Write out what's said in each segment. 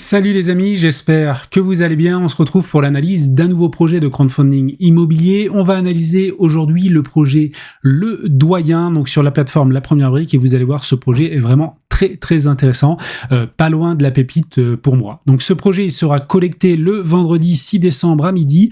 Salut les amis, j'espère que vous allez bien. On se retrouve pour l'analyse d'un nouveau projet de crowdfunding immobilier. On va analyser aujourd'hui le projet Le Doyen, donc sur la plateforme La Première Brique, et vous allez voir, ce projet est vraiment très intéressant, pas loin de la pépite pour moi. Donc ce projet il sera collecté le vendredi 6 décembre à midi.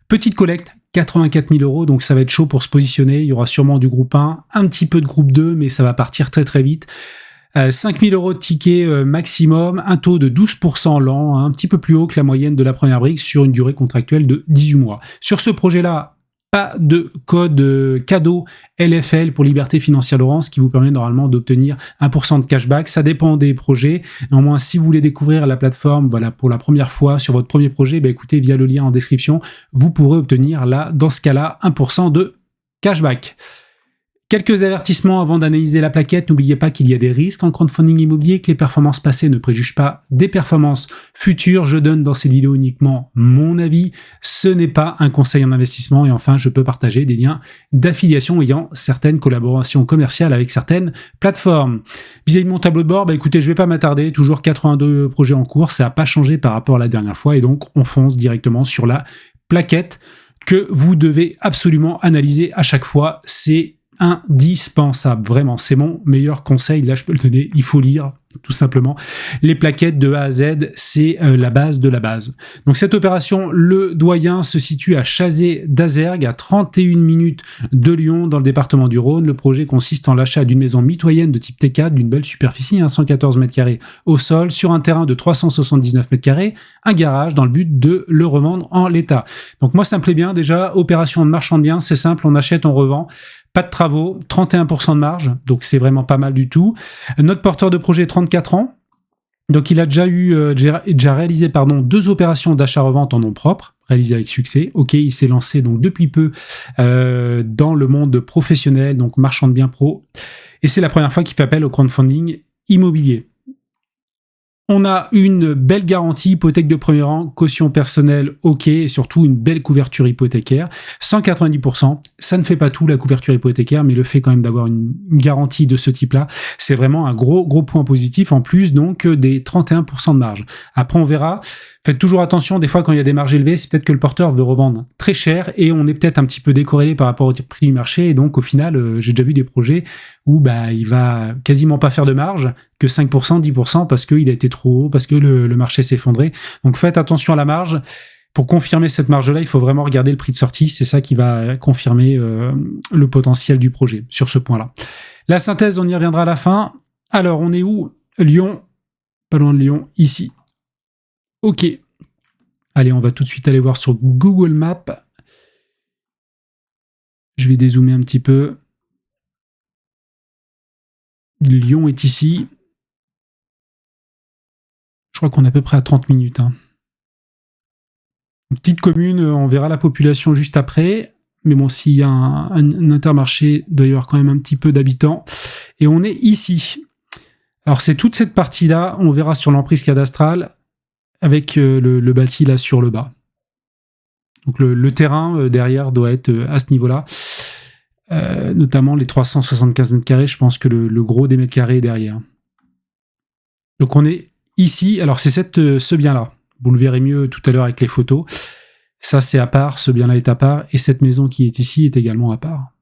Petite collecte, 84 000 €, donc ça va être chaud pour se positionner. Il y aura sûrement du groupe 1, un petit peu de groupe 2, mais ça va partir très vite. 5 000 € de ticket maximum, un taux de 12% l'an, un petit peu plus haut que la moyenne de la Première Brique sur une durée contractuelle de 18 mois. Sur ce projet-là, pas de code cadeau LFL pour Liberté Financière Laurent, ce qui vous permet normalement d'obtenir 1% de cashback. Ça dépend des projets. Néanmoins, si vous voulez découvrir la plateforme, voilà, pour la première fois sur votre premier projet, écoutez, via le lien en description, vous pourrez obtenir là, dans ce cas-là, 1% de cashback. Quelques avertissements avant d'analyser la plaquette. N'oubliez pas qu'il y a des risques en crowdfunding immobilier, que les performances passées ne préjugent pas des performances futures. Je donne dans cette vidéo uniquement mon avis. Ce n'est pas un conseil en investissement. Et enfin, je peux partager des liens d'affiliation ayant certaines collaborations commerciales avec certaines plateformes. Vis-à-vis de mon tableau de bord, écoutez, je vais pas m'attarder. Toujours 82 projets en cours. Ça n'a pas changé par rapport à la dernière fois. Et donc, on fonce directement sur la plaquette que vous devez absolument analyser à chaque fois. C'est indispensable, vraiment, c'est mon meilleur conseil, là je peux le donner, il faut lire tout simplement. Les plaquettes de A à Z, c'est la base de la base. Donc cette opération, Le Doyen, se situe à Chazé d'Azergues, à 31 minutes de Lyon, dans le département du Rhône. Le projet consiste en l'achat d'une maison mitoyenne de type T4, d'une belle superficie, 114 m² au sol, sur un terrain de 379 m², un garage, dans le but de le revendre en l'état. Donc moi ça me plaît bien, déjà, opération de marchand de biens, c'est simple, on achète, on revend. Pas de travaux, 31% de marge, donc c'est vraiment pas mal du tout. Notre porteur de projet, 34 ans, donc il a déjà réalisé 2 opérations d'achat-revente en nom propre, réalisées avec succès. Ok, il s'est lancé donc depuis peu dans le monde professionnel, donc marchand de biens pro, et c'est la première fois qu'il fait appel au crowdfunding immobilier. On a une belle garantie, hypothèque de premier rang, caution personnelle, ok, et surtout une belle couverture hypothécaire, 190%. Ça ne fait pas tout, la couverture hypothécaire, mais le fait quand même d'avoir une garantie de ce type-là, c'est vraiment un gros point positif, en plus donc des 31% de marge. Après, on verra. Faites toujours attention, des fois quand il y a des marges élevées, c'est peut-être que le porteur veut revendre très cher et on est peut-être un petit peu décorrélé par rapport au prix du marché, et donc au final, j'ai déjà vu des projets où il va quasiment pas faire de marge, que 5%, 10%, parce qu'il a été trop haut, parce que le marché s'est effondré. Donc faites attention à la marge. Pour confirmer cette marge-là, il faut vraiment regarder le prix de sortie, c'est ça qui va confirmer le potentiel du projet sur ce point-là. La synthèse, on y reviendra à la fin. Alors, on est où? Lyon, pas loin de Lyon, ici. Ok. Allez, on va tout de suite aller voir sur Google Maps. Je vais dézoomer un petit peu. Lyon est ici. Je crois qu'on est à peu près à 30 minutes. Une petite commune, on verra la population juste après. Mais bon, s'il y a un intermarché, il doit y avoir quand même un petit peu d'habitants. Et on est ici. Alors, c'est toute cette partie-là, on verra sur l'emprise cadastrale, avec le bâti là sur le bas. Donc le terrain derrière doit être à ce niveau-là, notamment les 375 m², je pense que le gros des mètres carrés est derrière. Donc on est ici, alors c'est ce bien-là, vous le verrez mieux tout à l'heure avec les photos, ça c'est à part, ce bien-là est à part, et cette maison qui est ici est également à part.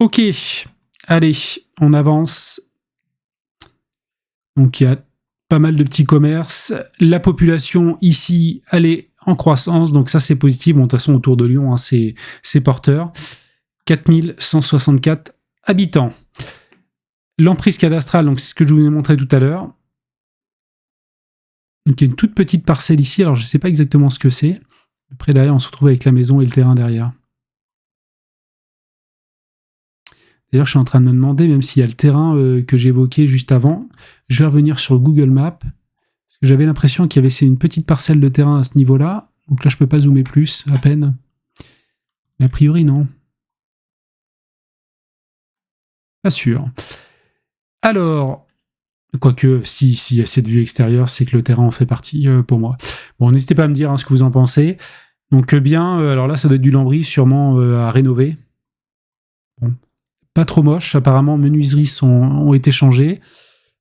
Ok, allez, on avance. Donc il y a pas mal de petits commerces. La population ici, elle est en croissance, donc ça c'est positif. Bon, de toute façon, autour de Lyon, c'est porteur. 4164 habitants. L'emprise cadastrale, donc c'est ce que je vous ai montré tout à l'heure. Donc il y a une toute petite parcelle ici, alors je ne sais pas exactement ce que c'est. Après, derrière, on se retrouve avec la maison et le terrain derrière. D'ailleurs, je suis en train de me demander, même s'il y a le terrain que j'évoquais juste avant, je vais revenir sur Google Maps, parce que j'avais l'impression qu'il y avait une petite parcelle de terrain à ce niveau-là, donc là, je peux pas zoomer plus, à peine. Mais a priori, non. Pas sûr. Alors, quoique, s'il y a cette vue extérieure, c'est que le terrain en fait partie pour moi. Bon, n'hésitez pas à me dire ce que vous en pensez. Donc bien, alors là, ça doit être du lambris, sûrement à rénover. Bon. Pas trop moche, apparemment, menuiseries ont été changées.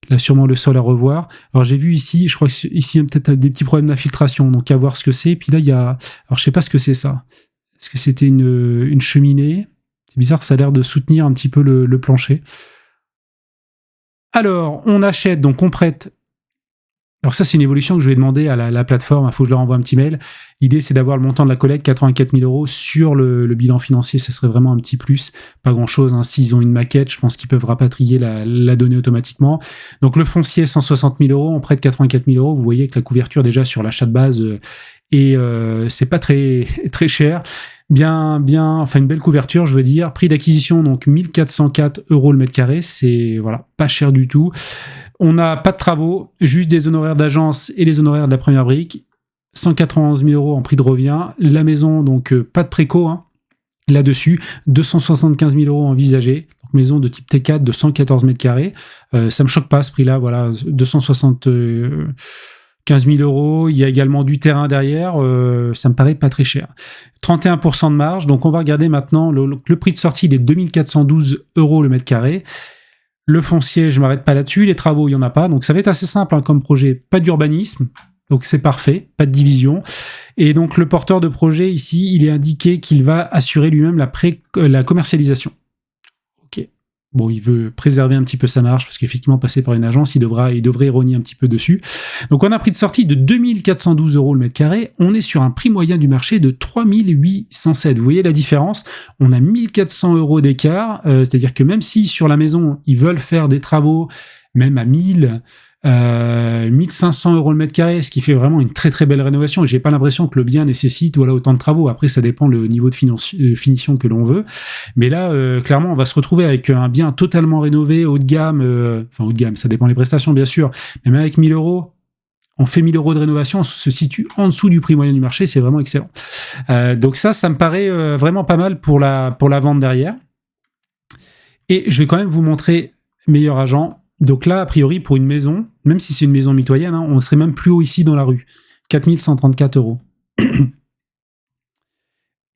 Là, sûrement le sol à revoir. Alors, j'ai vu ici, je crois qu'ici, il y a peut-être des petits problèmes d'infiltration, donc à voir ce que c'est. Puis là, il y a... Alors, je sais pas ce que c'est, ça. Est-ce que c'était une cheminée? C'est bizarre, ça a l'air de soutenir un petit peu le plancher. Alors, on achète, donc on prête. Alors ça, c'est une évolution que je vais demander à la plateforme. Il faut que je leur envoie un petit mail. L'idée, c'est d'avoir le montant de la collecte, 84 000 € sur le bilan financier. Ça serait vraiment un petit plus. Pas grand-chose. Hein. S'ils ont une maquette, je pense qu'ils peuvent rapatrier la donnée automatiquement. Donc le foncier, 160 000 €. On prête 84 000 €. Vous voyez que la couverture, déjà, sur l'achat de base, et c'est pas très, très cher. Enfin une belle couverture, je veux dire. Prix d'acquisition, donc 1404 € le mètre carré. C'est, voilà, pas cher du tout. On n'a pas de travaux, juste des honoraires d'agence et les honoraires de la première brique. 191 000 € en prix de revient. La maison, donc pas de préco, hein. Là-dessus, 275 000 € envisagés. Donc, maison de type T4 de 114 mètres carrés. Ça me choque pas ce prix-là, voilà, 275 000 €. Il y a également du terrain derrière, ça me paraît pas très cher. 31% de marge, donc on va regarder maintenant le prix de sortie, il est 2412 € le mètre carré. Le foncier, je m'arrête pas là-dessus. Les travaux, il n'y en a pas. Donc, ça va être assez simple hein, comme projet. Pas d'urbanisme. Donc, c'est parfait. Pas de division. Et donc, le porteur de projet, ici, il est indiqué qu'il va assurer lui-même la commercialisation. OK. Bon, il veut préserver un petit peu sa marge parce qu'effectivement, passer par une agence, il devrait rogner un petit peu dessus. Donc, on a un prix de sortie de 2412 € le mètre carré. On est sur un prix moyen du marché de 3807. Vous voyez la différence? On a 1400 € d'écart. C'est-à-dire que même si sur la maison, ils veulent faire des travaux, même à 1500 € le mètre carré, ce qui fait vraiment une très très belle rénovation. J'ai pas l'impression que le bien nécessite autant de travaux. Après, ça dépend le niveau de finition que l'on veut. Mais là, clairement, on va se retrouver avec un bien totalement rénové, haut de gamme. Enfin, haut de gamme, ça dépend des prestations, bien sûr. Mais même avec 1000 €, on fait 1000 € de rénovation, on se situe en dessous du prix moyen du marché. C'est vraiment excellent. Donc ça me paraît vraiment pas mal pour la vente derrière. Et je vais quand même vous montrer meilleur agent. Donc là, a priori, pour une maison, même si c'est une maison mitoyenne, hein, on serait même plus haut ici dans la rue. 4134 €.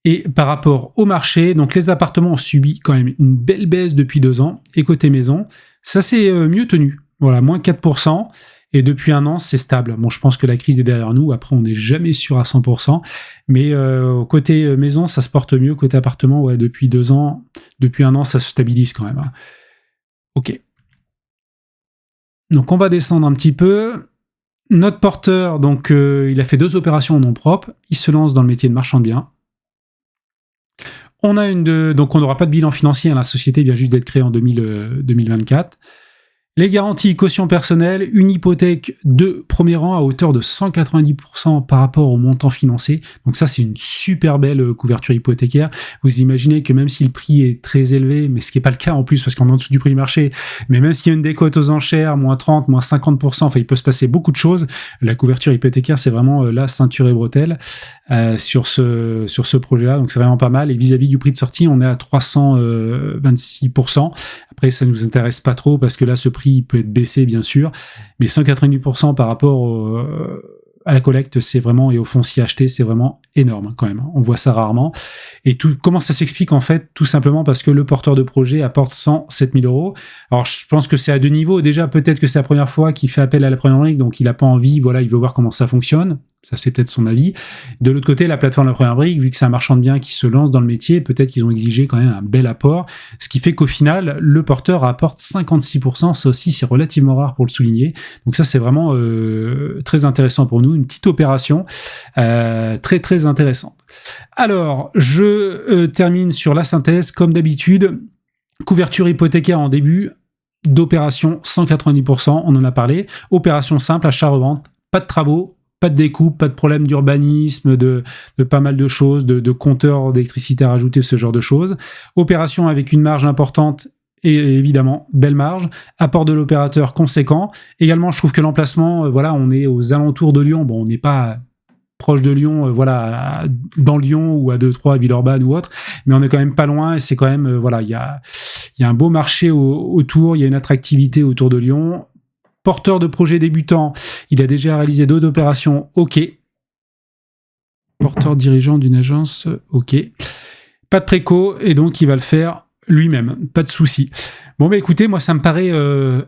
Et par rapport au marché, donc les appartements ont subi quand même une belle baisse depuis 2 ans. Et côté maison, ça s'est mieux tenu. Voilà, moins 4%. Et depuis 1 an, c'est stable. Bon, je pense que la crise est derrière nous. Après, on n'est jamais sûr à 100%. Mais côté maison, ça se porte mieux. Côté appartement, ouais, depuis 2 ans, depuis 1 an, ça se stabilise quand même. Hein. OK. Donc on va descendre un petit peu. Notre porteur, donc il a fait 2 opérations en nom propre. Il se lance dans le métier de marchand de biens. Donc on n'aura pas de bilan financier. Hein, la société vient juste d'être créée en 2024. Les garanties, caution personnelle, une hypothèque de premier rang à hauteur de 190% par rapport au montant financé. Donc ça, c'est une super belle couverture hypothécaire. Vous imaginez que même si le prix est très élevé, mais ce qui n'est pas le cas en plus parce qu'on est en dessous du prix du marché, mais même s'il y a une décote aux enchères, moins 30, moins 50%, enfin il peut se passer beaucoup de choses. La couverture hypothécaire, c'est vraiment la ceinture et bretelle sur ce projet-là. Donc c'est vraiment pas mal. Et vis-à-vis du prix de sortie, on est à 326%. Après, ça nous intéresse pas trop parce que là, ce prix peut être baissé, bien sûr, mais 190% par rapport à la collecte, c'est vraiment, et au foncier acheté, c'est vraiment énorme quand même. On voit ça rarement. Et comment ça s'explique en fait? Tout simplement parce que le porteur de projet apporte 107 000 €. Alors, je pense que c'est à 2 niveaux. Déjà, peut-être que c'est la première fois qu'il fait appel à la première brique, donc il n'a pas envie, voilà, il veut voir comment ça fonctionne. Ça, c'est peut-être son avis. De l'autre côté, la plateforme de la première brique, vu que c'est un marchand de biens qui se lance dans le métier, peut-être qu'ils ont exigé quand même un bel apport, ce qui fait qu'au final, le porteur apporte 56%. Ça aussi, c'est relativement rare pour le souligner. Donc ça, c'est vraiment très intéressant pour nous. Une petite opération très, très intéressante. Alors, je termine sur la synthèse. Comme d'habitude, couverture hypothécaire en début d'opération, 190%, on en a parlé. Opération simple, achat-revente, pas de travaux, pas de découpe, pas de problème d'urbanisme, de pas mal de choses, de compteurs d'électricité à rajouter, ce genre de choses. Opération avec une marge importante et évidemment, belle marge. Apport de l'opérateur conséquent. Également, je trouve que l'emplacement, voilà, on est aux alentours de Lyon. Bon, on n'est pas proche de Lyon, voilà, dans Lyon ou à 2-3 à Villeurbanne ou autre, mais on est quand même pas loin et c'est quand même, voilà, il y a un beau marché autour, il y a une attractivité autour de Lyon. Porteur de projet débutant, il a déjà réalisé 2 opérations, ok. Porteur dirigeant d'une agence, ok. Pas de préco, et donc il va le faire lui-même, pas de souci. Bon bah écoutez, moi ça me paraît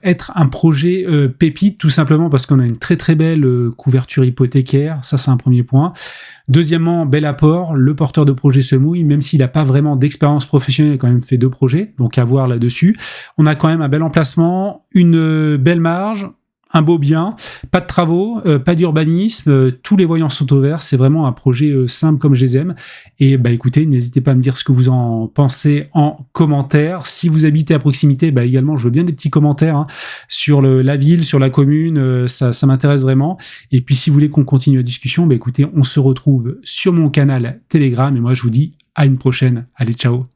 être un projet pépite, tout simplement parce qu'on a une très très belle couverture hypothécaire, ça c'est un premier point. Deuxièmement, bel apport, le porteur de projet se mouille, même s'il n'a pas vraiment d'expérience professionnelle, il a quand même fait 2 projets, donc à voir là-dessus. On a quand même un bel emplacement, une belle marge, un beau bien, pas de travaux, pas d'urbanisme, tous les voyants sont au vert, c'est vraiment un projet simple comme je les aime. Et bah écoutez, n'hésitez pas à me dire ce que vous en pensez en commentaire. Si vous habitez à proximité, bah également, je veux bien des petits commentaires hein, sur la ville, sur la commune, ça m'intéresse vraiment. Et puis si vous voulez qu'on continue la discussion, bah écoutez, on se retrouve sur mon canal Telegram et moi je vous dis à une prochaine. Allez, ciao.